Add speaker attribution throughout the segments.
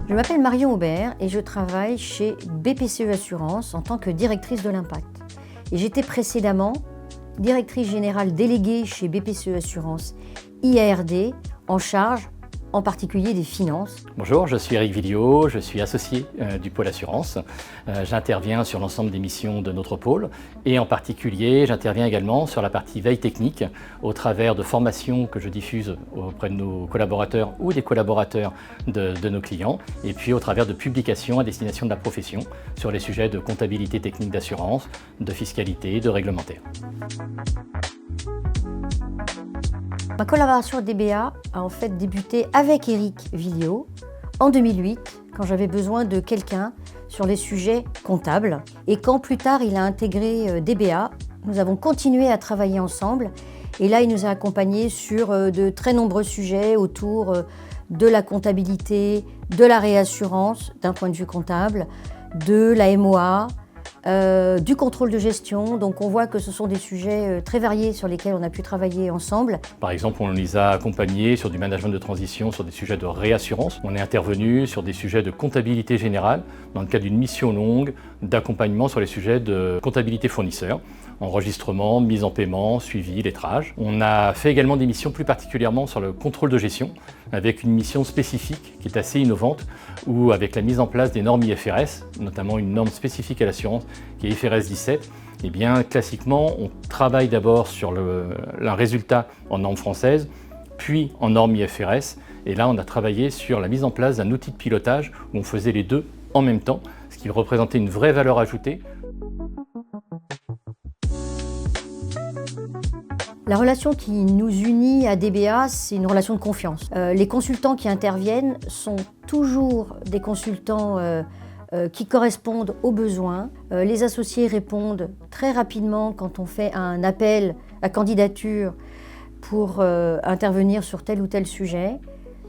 Speaker 1: Je m'appelle Marion Aubert et je travaille chez BPCE Assurance en tant que directrice de l'impact. Et j'étais précédemment directrice générale déléguée chez BPCE Assurance IARD en charge en particulier des finances.
Speaker 2: Bonjour, je suis Eric Villot, je suis associé du pôle assurance. J'interviens sur l'ensemble des missions de notre pôle et en particulier j'interviens également sur la partie veille technique au travers de formations que je diffuse auprès de nos collaborateurs ou des collaborateurs de nos clients et puis au travers de publications à destination de la profession sur les sujets de comptabilité technique d'assurance, de fiscalité, de réglementaire.
Speaker 1: Ma collaboration DBA a en fait débuté avec Eric Villot en 2008, quand j'avais besoin de quelqu'un sur les sujets comptables. Et quand plus tard il a intégré DBA, nous avons continué à travailler ensemble. Et là, il nous a accompagnés sur de très nombreux sujets autour de la comptabilité, de la réassurance d'un point de vue comptable, de la MOA, du contrôle de gestion. Donc on voit que ce sont des sujets très variés sur lesquels on a pu travailler ensemble.
Speaker 2: Par exemple, on les a accompagnés sur du management de transition, sur des sujets de réassurance. On est intervenu sur des sujets de comptabilité générale dans le cadre d'une mission longue d'accompagnement sur les sujets de comptabilité fournisseur, enregistrement, mise en paiement, suivi, lettrage. On a fait également des missions plus particulièrement sur le contrôle de gestion avec une mission spécifique qui est assez innovante où avec la mise en place des normes IFRS, notamment une norme spécifique à l'assurance qui est IFRS 17, eh bien, classiquement, on travaille d'abord sur un résultat en norme française, puis en norme IFRS. Et là, on a travaillé sur la mise en place d'un outil de pilotage où on faisait les deux en même temps, ce qui représentait une vraie valeur ajoutée.
Speaker 1: La relation qui nous unit à DBA, c'est une relation de confiance. Les consultants qui interviennent sont toujours des consultants qui correspondent aux besoins. Les associés répondent très rapidement quand on fait un appel à candidature pour intervenir sur tel ou tel sujet.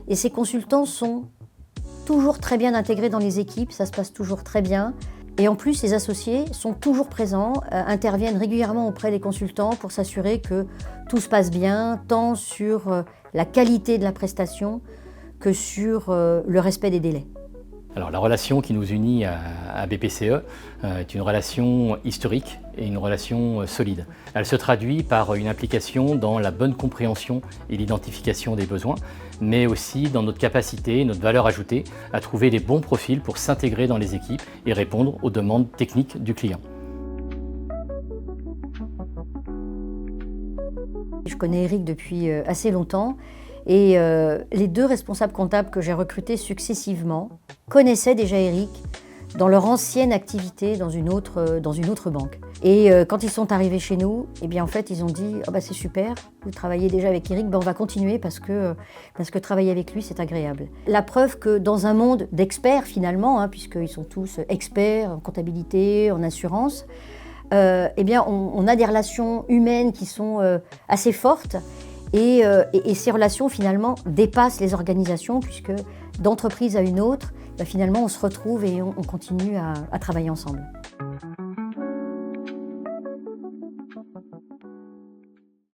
Speaker 1: Et ces consultants sont toujours très bien intégrés dans les équipes, ça se passe toujours très bien. Et en plus, les associés sont toujours présents, interviennent régulièrement auprès des consultants pour s'assurer que tout se passe bien, tant sur la qualité de la prestation que sur le respect des délais.
Speaker 2: Alors la relation qui nous unit à BPCE est une relation historique et une relation solide. Elle se traduit par une implication dans la bonne compréhension et l'identification des besoins, mais aussi dans notre capacité, notre valeur ajoutée à trouver les bons profils pour s'intégrer dans les équipes et répondre aux demandes techniques du client.
Speaker 1: Je connais Eric depuis assez longtemps et les deux responsables comptables que j'ai recrutés successivement connaissaient déjà Eric dans leur ancienne activité dans une autre banque. Et quand ils sont arrivés chez nous, eh bien en fait ils ont dit « c'est super, vous travaillez déjà avec Eric, on va continuer parce que travailler avec lui c'est agréable ». La preuve que dans un monde d'experts finalement, puisqu'ils sont tous experts en comptabilité, en assurance, eh bien on a des relations humaines qui sont assez fortes et ces relations finalement dépassent les organisations puisque d'entreprise à une autre, finalement on se retrouve et on continue à travailler ensemble.